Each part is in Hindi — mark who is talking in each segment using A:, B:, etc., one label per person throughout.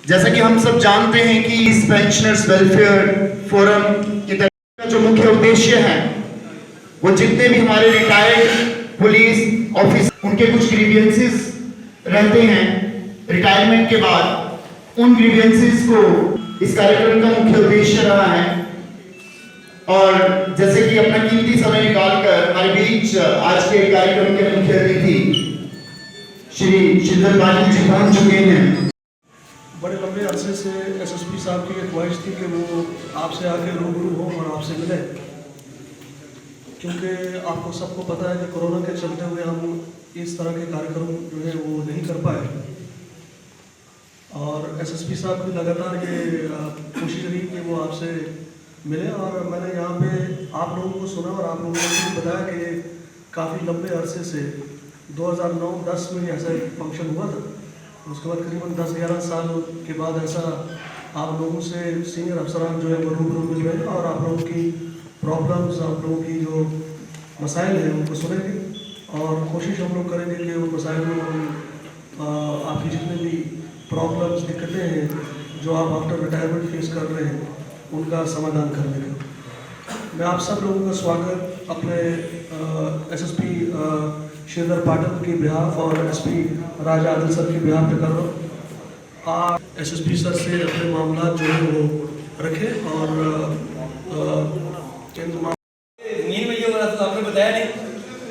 A: जैसा कि हम सब जानते हैं कि इस पेंशनर्स वेलफेयर फोरम की तरफ का जो मुख्य उद्देश्य है वो जितने भी हमारे रिटायर्ड पुलिस ऑफिसर उनके कुछ ग्रीवियंसेस रहते हैं रिटायरमेंट के बाद, उन ग्रीवियंसेस को इस कार्यक्रम का मुख्य उद्देश्य रहा है। और जैसे कि अपना कीमती समय निकालकर हमारे बीच आज के कार्यक्रम के मुख्य अतिथि श्री श्रीधर पाटिल जी पहुंच चुके हैं।
B: बड़े लंबे अरसे से एसएसपी साहब की एक ख्वाहिश थी कि वो आपसे आके रूबरू हो और आपसे मिले, क्योंकि आपको सबको पता है कि कोरोना के चलते हुए हम इस तरह के कार्यक्रम जो है वो नहीं कर पाए। और एसएसपी साहब की लगातार ये कोशिश रही कि वो आपसे मिले, और मैंने यहाँ पे आप लोगों को सुना और आप लोगों को बताया कि काफ़ी लंबे अरसे से 2009-10 में ऐसा एक फंक्शन हुआ था। उसके बाद करीबन 10-11 साल के बाद ऐसा आप लोगों से सीनियर अफसरान जो है वो रूबरू मिल रहे हैं और आप लोगों की प्रॉब्लम्स, आप लोगों की जो मसाइल हैं उनको सुनेंगे और कोशिश हम लोग करेंगे कि उन मसाइल में हम आपकी जितने भी प्रॉब्लम्स, दिक्कतें हैं जो आप आफ्टर रिटायरमेंट फेस कर रहे हैं उनका समाधान करने का। मैं आप सब लोगों का स्वागत अपने एसएसपी श्रीधर पाटिल की बिहाफ और एसपी राजा आदिल सर की बिहाफ पे कर रहा हूँ। आप एसएसपी सर से अपने मामला जो है वो रखें और
C: नींद में ये हो रहा था आपने बताया नहीं,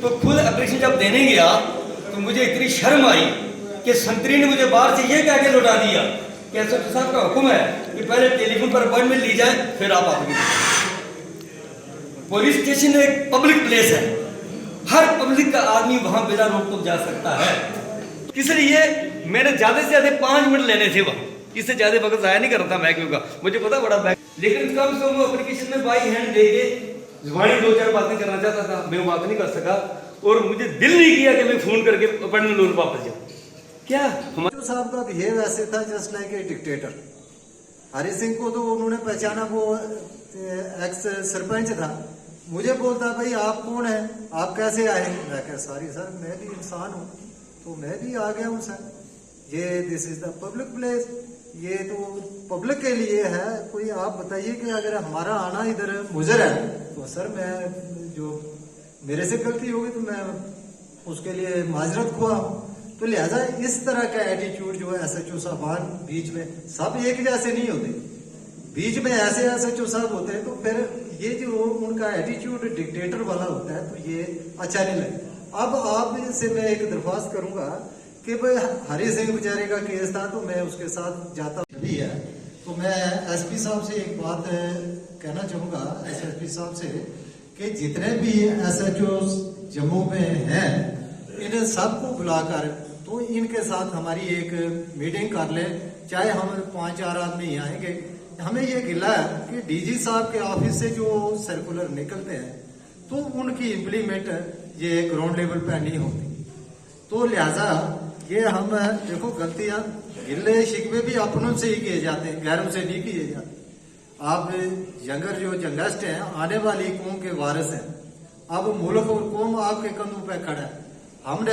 C: तो खुद ऑपरेशन जब देने गया तो मुझे इतनी शर्म आई कि संतरी ने मुझे बाहर से ये कह के लौटा दिया कि एसएसपी साहब का हुक्म है कि पहले टेलीफोन पर अपॉइंटमेंट ली जाए फिर आप आएंगे। पुलिस स्टेशन एक पब्लिक प्लेस है, हर पब्लिक का आदमी वहां बिना रोक टोक जा सकता है। इसलिए मैंने ज्यादा से ज्यादा 5 मिनट लेने थे वहां, इससे ज्यादा वक्त जाया नहीं करता मैं, क्योंकि मुझे पता बड़ा बैग, लेकिन कम से कम एप्लीकेशन में बाई हैंड दे के जुबानी 2-4 बातें करना चाहता था, मैं वो बात नहीं कर सका और मुझे दिल नहीं किया कि मैं फोन करके अपॉइंटमेंट लूं वापस जाऊं। क्या
D: हमारे साहब का बिहेव ऐसे था just like a dictator. Hari Singh को तो उन्होंने पहचाना, वो एक्स सरपंच था। मुझे बोलता भाई आप कौन है, आप कैसे आए? मैं कह सॉरी सर, मैं भी इंसान हूँ, तो मैं भी आ गया हूँ सर। ये this is the public place, ये तो पब्लिक के लिए है। कोई आप बताइए कि अगर हमारा आना इधर मुजर है तो सर मैं जो मेरे से गलती होगी तो मैं उसके लिए माजरत खुआ हूँ। तो लिहाजा इस तरह का एटीट्यूड जो है एसएचओ साहबान बीच में सब एक जैसे नहीं होते, बीच में ऐसे एसएचओ साहब होते हैं, तो फिर ये जो उनका एटीट्यूड डिक्टेटर वाला होता है तो ये अच्छा नहीं लगता। अब आप से मैं एक दरख्वास्त करूंगा कि भाई हरि सिंह बेचारे का केस था तो मैं उसके साथ जाता भी है, तो मैं एसपी साहब से एक बात कहना चाहूंगा, एसएसपी साहब से, कि जितने भी एसएचओ जम्मू में हैं इन सबको बुलाकर तो इनके साथ हमारी एक मीटिंग कर ले, चाहे हम 5-4 आदमी आएंगे। हमें ये गिला है कि डीजी साहब के ऑफिस से जो सर्कुलर निकलते हैं तो उनकी इम्प्लीमेंट ये ग्राउंड लेवल पे नहीं होती। तो लिहाजा ये हम देखो गलतियां, गिले शिकवे भी अपनों से ही किए जाते हैं, गैरों से नहीं किए जाते। आप यंगर जो यंगेस्ट हैं, आने वाली कौम के वारिस हैं। अब मुल्क और कौम आपके कंधों पे खड़ा है। हम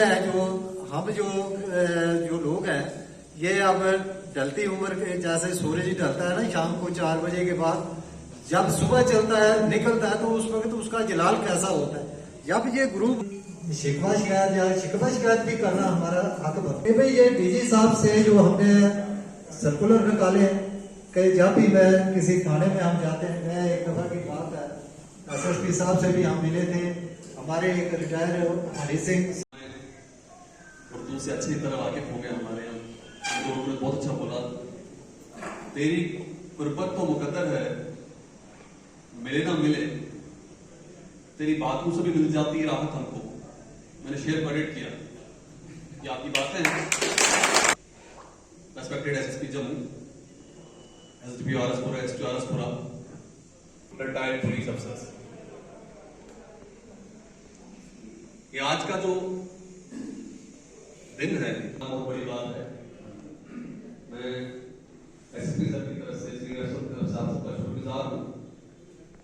D: जो लोग हैं ये अब ढलती उम्र के, जैसे सूरज ढलता है ना शाम को 4 बजे के बाद, जब सुबह चलता है निकलता है तो उस वक्त उसका जलाल कैसा होता है। जब ये ग्रुप शिकवा शिकायत भी करना हमारा हक बनता है। भाई ये डीजी साहब से जो हमने सर्कुलर निकाले कि जब भी मैं किसी थाने में हम जाते हैं, मैं एक दफा की बात है एसएसपी साहब से भी हम मिले थे, हमारे एक रिटायर हरि सिंह
E: उर्दू से अच्छी तरह वाकिफ हो गए हमारे यहाँ, तो उन्होंने बहुत अच्छा बोला, तेरी कुर्बत तो मुकद्दर है, मिले ना मिले तेरी बातों से भी मिल जाती है राहत हमको। मैंने शेयर परेड किया, ये आपकी बातें हैं। Respected SSP Jammu, SDP RS Pura, SP RS Pura, retired police अफसर्स, ये आज का जो दिन है बहुत बड़ी बात है। मैं एसपी सर की तरफ से श्री साहब का शुक्रगुजार हूँ।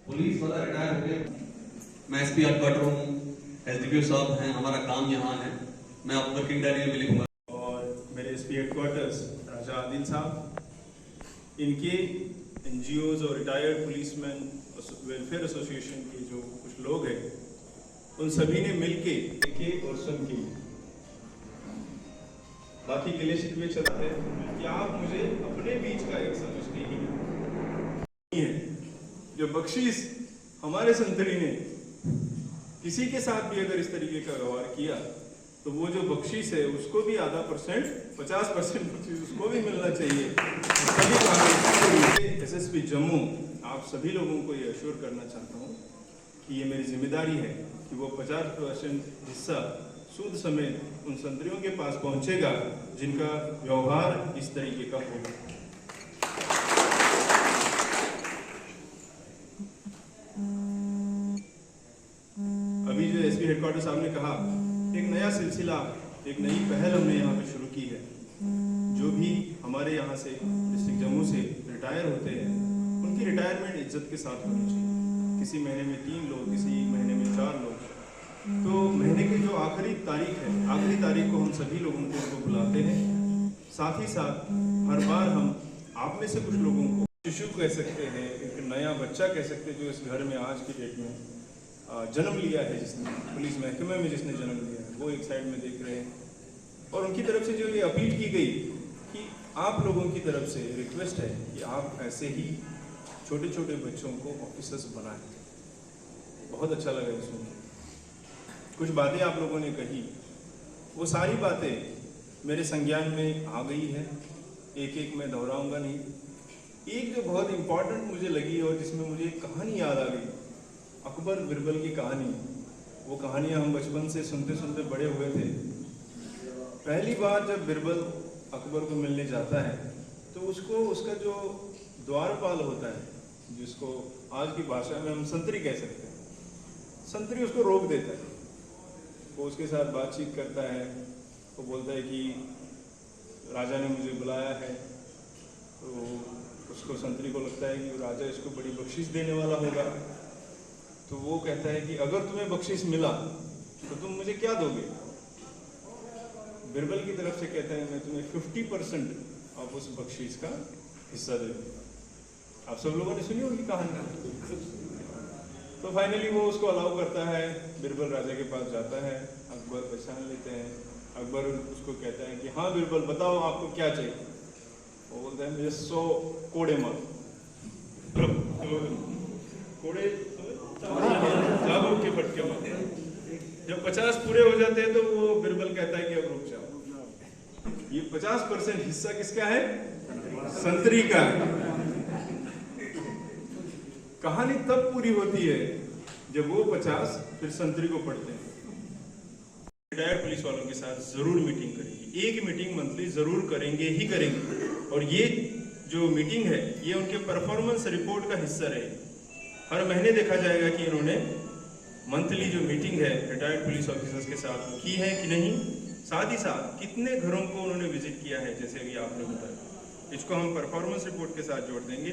E: पुलिस वाला रिटायर हो गए, मैं एसपी हेडक्वार्टर हूँ, एसडीपीओ साहब हैं, हमारा काम यहाँ है, मैं आप वर्किंग डायरी में लिखूंगा।
F: और मेरे एसपी हेडक्वार्टर्स राजा आदिल साहब, इनके एनजीओज और रिटायर्ड पुलिसमैन वेलफेयर एसोसिएशन के जो कुछ लोग हैं उन सभी ने मिलके के और सुन के बाकी गिले शिकवे चलते हैं कि आप मुझे अपने बीच का एक समझते ही है। जो बख्शीश हमारे संतरी ने किसी के साथ भी अगर इस तरीके का व्यवहार किया तो वो जो बख्शीश है उसको भी आधा परसेंट 50% बख्शीश उसको भी मिलना चाहिए। एसएसपी जम्मू आप सभी लोगों को ये अश्योर करना चाहता हूँ कि ये मेरी जिम्मेदारी है कि वो 50% हिस्सा सूद समेत उन संतरियों के पास पहुंचेगा जिनका व्यवहार इस तरीके का होगा। अभी जो एसपी हेडक्वार्टर साहब ने कहा एक नया सिलसिला, एक नई पहल हमने यहाँ पे शुरू की है। जो भी हमारे यहाँ से डिस्ट्रिक्ट जम्मू से रिटायर होते हैं उनकी रिटायरमेंट इज्जत के साथ होनी चाहिए। किसी महीने में 3 लोग, किसी महीने में 4 लोग। तो महीने की जो आखिरी तारीख है, आखिरी तारीख को हम सभी लोगों को उनको बुलाते हैं। साथ ही साथ हर बार हम आप में से कुछ लोगों को शिशु कह सकते हैं, एक नया बच्चा कह सकते हैं जो इस घर में आज की डेट में जन्म लिया है, जिसने पुलिस महकमे में जिसने जन्म लिया है, वो एक साइड में देख रहे हैं। और उनकी तरफ से जो ये अपील की गई कि आप लोगों की तरफ से रिक्वेस्ट है कि आप ऐसे ही छोटे छोटे बच्चों को ऑफिसर्स बनाएं। बहुत अच्छा लगा ये सुन के। कुछ बातें आप लोगों ने कही, वो सारी बातें मेरे संज्ञान में आ गई है, एक एक मैं दोहराऊंगा नहीं। एक जो बहुत इंपॉर्टेंट मुझे लगी और जिसमें मुझे एक कहानी याद आ गई, अकबर बिरबल की कहानी। वो कहानियाँ हम बचपन से सुनते सुनते बड़े हुए थे। पहली बार जब बिरबल अकबर को मिलने जाता है तो उसको उसका जो द्वारपाल होता है, जिसको आज की भाषा में हम संतरी कह सकते हैं, संतरी उसको रोक देता है। वो उसके साथ बातचीत करता है, वो बोलता है कि राजा ने मुझे बुलाया है। तो उसको संतरी को लगता है कि राजा इसको बड़ी बख्शिश देने वाला होगा। तो वो कहता है कि अगर तुम्हें बख्शिश मिला तो तुम मुझे क्या दोगे? बिरबल की तरफ से कहता है मैं तुम्हें 50% ऑफ उस बख्शिश का हिस्सा दे दूँ। आप सब लोगों ने सुनी होगी कहानी। तो फाइनली वो उसको अलाउ करता है। बिरबल राजा के पास जाता है, अकबर पहचान लेते हैं। अकबर उसको कहता है कि हाँ बिरबल बताओ आपको क्या चाहिए। वो बोलता है मुझे 100 कोड़े मार। कोड़े चाबुक के फटके मार। जब 50 पूरे हो जाते हैं तो वो बिरबल कहता है कि अब रुक जाओ। ये 50% हिस्सा किसका है? संतरी का। कहानी तब पूरी होती है जब वो 50 फिर संतरी को पढ़ते हैं। रिटायर्ड पुलिस वालों के साथ जरूर मीटिंग करेंगे, एक मीटिंग मंथली जरूर करेंगे ही करेंगे। और ये जो मीटिंग है ये उनके परफॉर्मेंस रिपोर्ट का हिस्सा रहेगी। हर महीने देखा जाएगा कि इन्होंने मंथली जो मीटिंग है रिटायर्ड पुलिस ऑफिसर्स के साथ वो की है कि नहीं। साथ ही साथ कितने घरों को उन्होंने विजिट किया है, जैसे अभी आपने बताया। इसको हम परफॉर्मेंस रिपोर्ट के साथ जोड़ देंगे।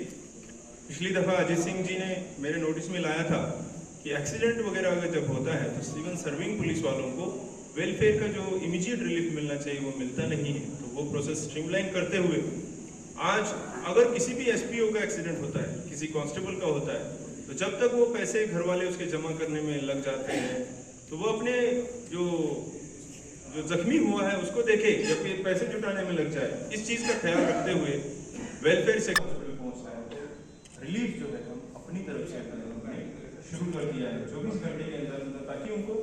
F: पिछली दफ़ा अजय सिंह जी ने मेरे नोटिस में लाया था कि एक्सीडेंट वगैरह अगर जब होता है तो सिविल सर्विंग पुलिस वालों को वेलफेयर का जो इमीडिएट रिलीफ मिलना चाहिए वो मिलता नहीं है। तो वो प्रोसेस स्ट्रीमलाइन करते हुए आज अगर किसी भी एसपीओ का एक्सीडेंट होता है, किसी कांस्टेबल का होता है, तो जब तक वो पैसे घर वाले उसके जमा करने में लग जाते हैं तो वो अपने जो जख्मी हुआ है उसको देखे जबकि पैसे जुटाने में लग जाए। इस चीज़ का ख्याल रखते हुए वेलफेयर से पहुंचता है। रिलीफ जो है हम अपनी तरफ से शुरू कर दिया है 24 घंटे के अंदर, ताकि उनको